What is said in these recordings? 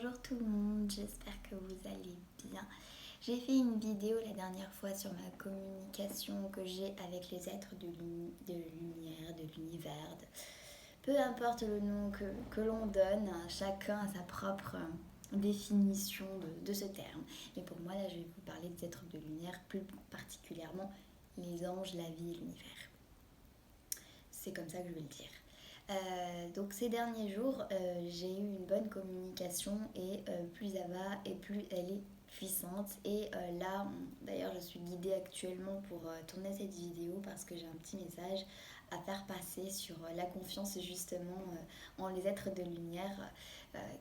Bonjour tout le monde, j'espère que vous allez bien. J'ai fait une vidéo la dernière fois sur ma communication que j'ai avec les êtres de lumière, de l'univers. Peu importe le nom que l'on donne, chacun a sa propre définition de ce terme. Mais pour moi, là, je vais vous parler des êtres de lumière, plus particulièrement les anges, la vie et l'univers. C'est comme ça que je vais le dire. Donc ces derniers jours, j'ai eu une bonne communication et plus ça va et plus elle est puissante. Et d'ailleurs, je suis guidée actuellement pour tourner cette vidéo parce que j'ai un petit message à faire passer sur la confiance justement en les êtres de lumière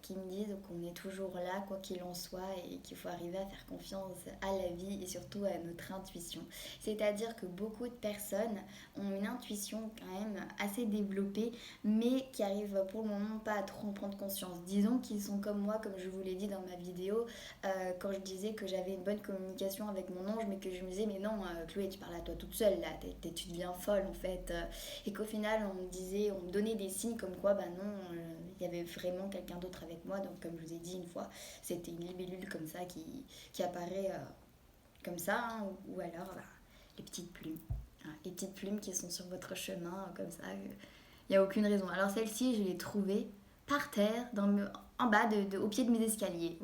qui me disent qu'on est toujours là quoi qu'il en soit et qu'il faut arriver à faire confiance à la vie et surtout à notre intuition. C'est-à-dire que beaucoup de personnes ont une intuition quand même assez développée mais qui arrivent pour le moment pas à trop en prendre conscience. Disons qu'ils sont comme moi, comme je vous l'ai dit dans ma vidéo, quand je disais que j'avais une bonne communication avec mon ange, mais que je me disais mais non Chloé, tu parles à toi toute seule là, tu deviens folle en fait. Et qu'au final on me donnait des signes comme quoi bah non, il y avait vraiment quelqu'un d'autre avec moi. Donc comme je vous ai dit une fois, c'était une libellule comme ça qui apparaît comme ça, hein, ou alors bah, les petites plumes. Hein, les petites plumes qui sont sur votre chemin comme ça. Il n'y a aucune raison. Alors celle-ci, je l'ai trouvée par terre, en bas, au pied de mes escaliers.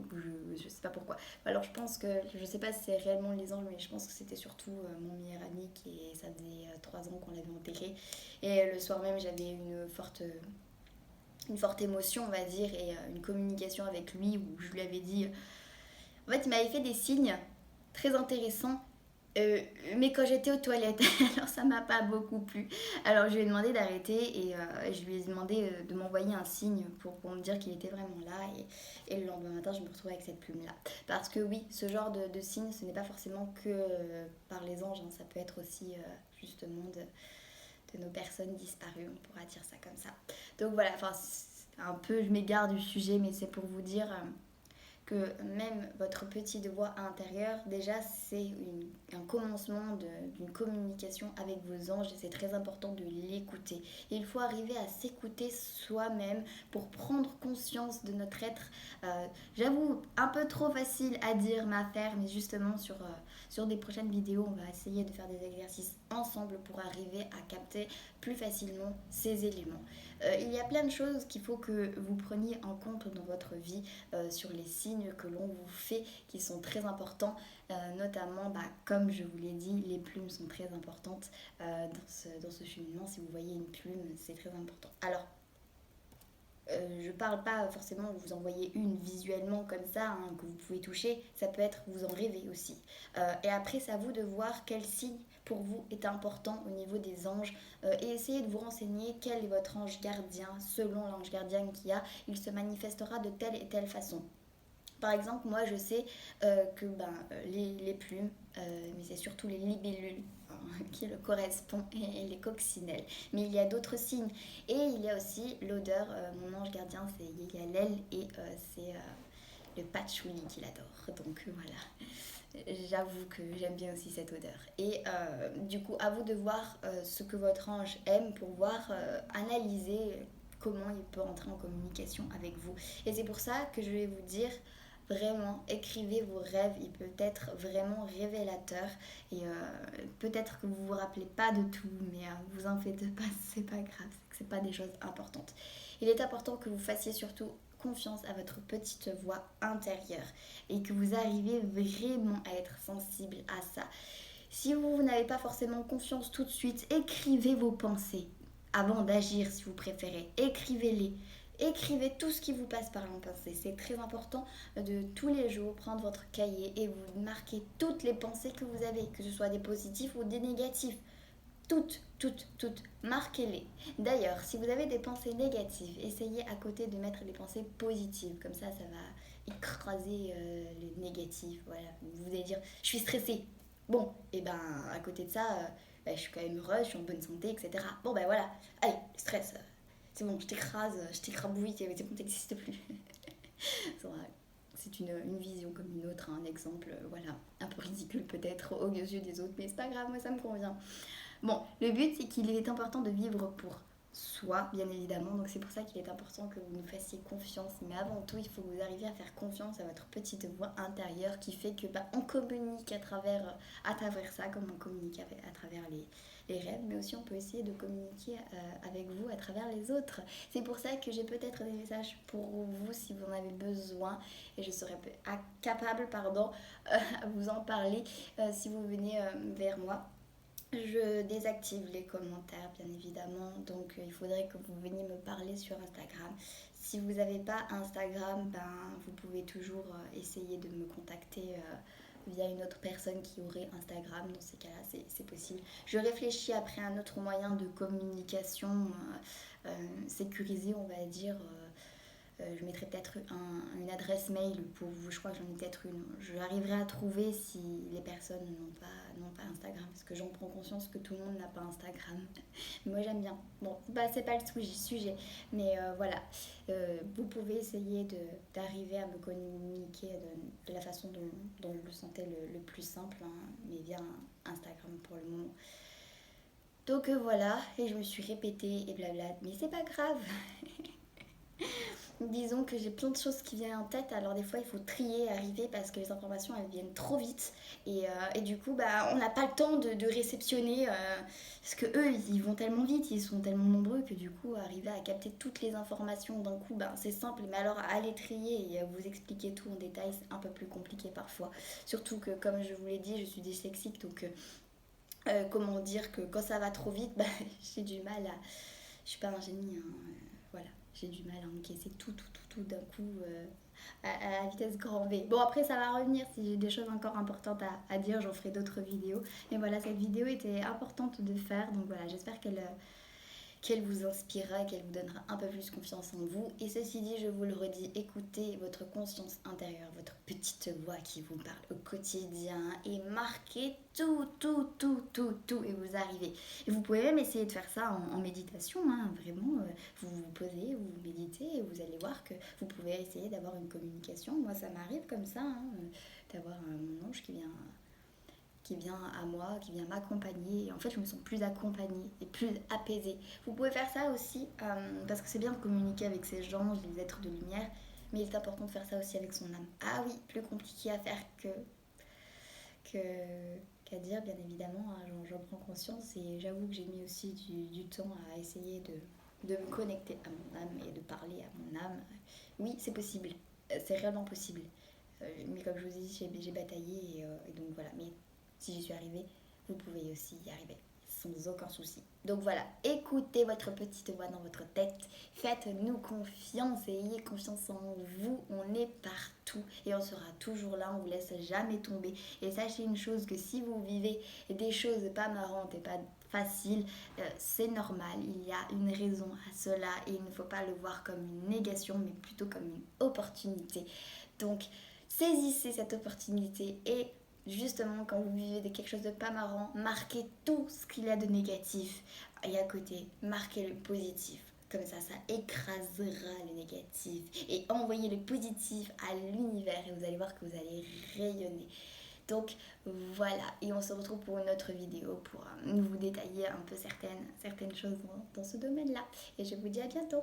Je sais pas pourquoi. Alors je pense que, je sais pas si c'est réellement les anges, mais je pense que c'était surtout mon meilleur ami ça faisait 3 ans qu'on l'avait enterré. Et le soir même, j'avais une forte émotion, on va dire, et une communication avec lui où je lui avais dit. En fait, il m'avait fait des signes très intéressants mais quand j'étais aux toilettes, alors ça m'a pas beaucoup plu. Alors je lui ai demandé d'arrêter et je lui ai demandé de m'envoyer un signe pour me dire qu'il était vraiment là. Et le lendemain matin, je me retrouvais avec cette plume-là. Parce que oui, ce genre de signe, ce n'est pas forcément que par les anges, hein, ça peut être aussi justement de nos personnes disparues, on pourra dire ça comme ça. Donc voilà, enfin, un peu, je m'égare du sujet, mais c'est pour vous dire que même votre petite voix intérieure, déjà c'est un commencement d'une communication avec vos anges et c'est très important de l'écouter. Et il faut arriver à s'écouter soi-même pour prendre conscience de notre être. J'avoue, un peu trop facile à dire, mais à faire, mais justement sur des prochaines vidéos, on va essayer de faire des exercices ensemble pour arriver à capter plus facilement ces éléments. Il y a plein de choses qu'il faut que vous preniez en compte dans votre vie sur les signes que l'on vous fait qui sont très importants, notamment comme je vous l'ai dit, les plumes sont très importantes dans ce cheminement. Si vous voyez une plume, c'est très important. Alors je parle pas forcément de vous envoyer une visuellement comme ça, hein, que vous pouvez toucher, ça peut être vous en rêver aussi. Et après, c'est à vous de voir quel signe pour vous est important au niveau des anges et essayez de vous renseigner quel est votre ange gardien. Selon l'ange gardien qu'il y a, il se manifestera de telle et telle façon. Par exemple, moi je sais que les plumes, mais c'est surtout les libellules hein, qui le correspondent et les coccinelles. Mais il y a d'autres signes. Et il y a aussi l'odeur. Mon ange gardien, c'est Yagalel et c'est le patchouli qu'il adore. Donc voilà, j'avoue que j'aime bien aussi cette odeur. Et du coup, à vous de voir ce que votre ange aime pour voir, analyser comment il peut entrer en communication avec vous. Et c'est pour ça que je vais vous dire vraiment, écrivez vos rêves, il peut être vraiment révélateur et peut-être que vous vous rappelez pas de tout, mais vous en faites pas, c'est pas grave, c'est pas des choses importantes. Il est important que vous fassiez surtout confiance à votre petite voix intérieure et que vous arrivez vraiment à être sensible à ça. Si vous n'avez pas forcément confiance tout de suite, écrivez vos pensées avant d'agir si vous préférez. Écrivez-les. Écrivez tout ce qui vous passe par la pensée. C'est très important de tous les jours prendre votre cahier et vous marquer toutes les pensées que vous avez, que ce soit des positifs ou des négatifs. Toutes, toutes, toutes, marquez-les. D'ailleurs, si vous avez des pensées négatives, essayez à côté de mettre des pensées positives. Comme ça va écraser les négatifs. Voilà. Vous allez dire, je suis stressée. Bon, et ben à côté de ça, je suis quand même heureuse, je suis en bonne santé, etc. Bon ben voilà, allez, stress, c'est bon, je t'écrase, je t'écrabouille, c'est bon, t'existes plus. C'est une vision comme une autre, un exemple, voilà, un peu ridicule peut-être aux yeux des autres, mais c'est pas grave, moi ça me convient. Bon, le but c'est qu'il est important de vivre pour. soi, bien évidemment. Donc c'est pour ça qu'il est important que vous nous fassiez confiance. Mais avant tout, il faut que vous arriviez à faire confiance à votre petite voix intérieure qui fait que on communique à travers ça, comme on communique à travers les rêves, mais aussi on peut essayer de communiquer avec vous à travers les autres. C'est pour ça que j'ai peut-être des messages pour vous si vous en avez besoin et je serai capable à vous en parler si vous venez vers moi. Je désactive les commentaires, bien évidemment, donc il faudrait que vous veniez me parler sur Instagram. Si vous n'avez pas Instagram, vous pouvez toujours essayer de me contacter via une autre personne qui aurait Instagram. Dans ces cas-là, c'est possible. Je réfléchis après un autre moyen de communication sécurisé, on va dire. Je mettrai peut-être une adresse mail pour vous. Je crois que j'en ai peut-être une. Je arriverai à trouver si les personnes n'ont pas Instagram. Parce que j'en prends conscience que tout le monde n'a pas Instagram. Mais moi j'aime bien. Bon, c'est pas le sujet. Mais voilà. Vous pouvez essayer d'arriver à me communiquer de la façon dont vous le sentez le plus simple. Mais via Instagram pour le moment. Donc voilà. Et je me suis répétée et blabla. Mais c'est pas grave. Disons que j'ai plein de choses qui viennent en tête, alors des fois il faut trier, arriver parce que les informations elles viennent trop vite et du coup on n'a pas le temps de réceptionner parce que eux ils vont tellement vite, ils sont tellement nombreux que du coup arriver à capter toutes les informations d'un coup c'est simple, mais alors à aller trier et à vous expliquer tout en détail c'est un peu plus compliqué parfois, surtout que comme je vous l'ai dit je suis dyslexique donc comment dire que quand ça va trop vite j'ai du mal à... Je suis pas un génie voilà. J'ai du mal à encaisser tout d'un coup à la vitesse grand V. Bon, après, ça va revenir. Si j'ai des choses encore importantes à dire, j'en ferai d'autres vidéos. Mais voilà, cette vidéo était importante de faire. Donc voilà, j'espère qu'elle vous inspirera, qu'elle vous donnera un peu plus confiance en vous. Et ceci dit, je vous le redis, écoutez votre conscience intérieure, votre petite voix qui vous parle au quotidien et marquez tout et vous arrivez. Et vous pouvez même essayer de faire ça en méditation, vraiment, vous vous posez, vous méditez et vous allez voir que vous pouvez essayer d'avoir une communication. Moi, ça m'arrive comme ça, d'avoir mon ange qui vient à moi, qui vient m'accompagner. Et en fait, je me sens plus accompagnée et plus apaisée. Vous pouvez faire ça aussi, parce que c'est bien de communiquer avec ces gens, les êtres de lumière, mais il est important de faire ça aussi avec son âme. Ah oui, plus compliqué à faire qu'à dire, bien évidemment, j'en prends conscience et j'avoue que j'ai mis aussi du temps à essayer de me connecter à mon âme et de parler à mon âme. Oui, c'est possible, c'est réellement possible. Mais comme je vous ai dit, j'ai bataillé et donc voilà. Mais si j'y suis arrivée, vous pouvez aussi y arriver sans aucun souci. Donc voilà, écoutez votre petite voix dans votre tête, faites-nous confiance et ayez confiance en vous, on est partout et on sera toujours là, on vous laisse jamais tomber. Et sachez une chose, que si vous vivez des choses pas marrantes et pas faciles, c'est normal, il y a une raison à cela et il ne faut pas le voir comme une négation mais plutôt comme une opportunité. Donc saisissez cette opportunité et justement quand vous vivez quelque chose de pas marrant, marquez tout ce qu'il y a de négatif et à côté, marquez le positif. Comme ça écrasera le négatif et envoyez le positif à l'univers et vous allez voir que vous allez rayonner. Donc voilà, et on se retrouve pour une autre vidéo pour vous détailler un peu certaines choses dans ce domaine-là. Et je vous dis à bientôt.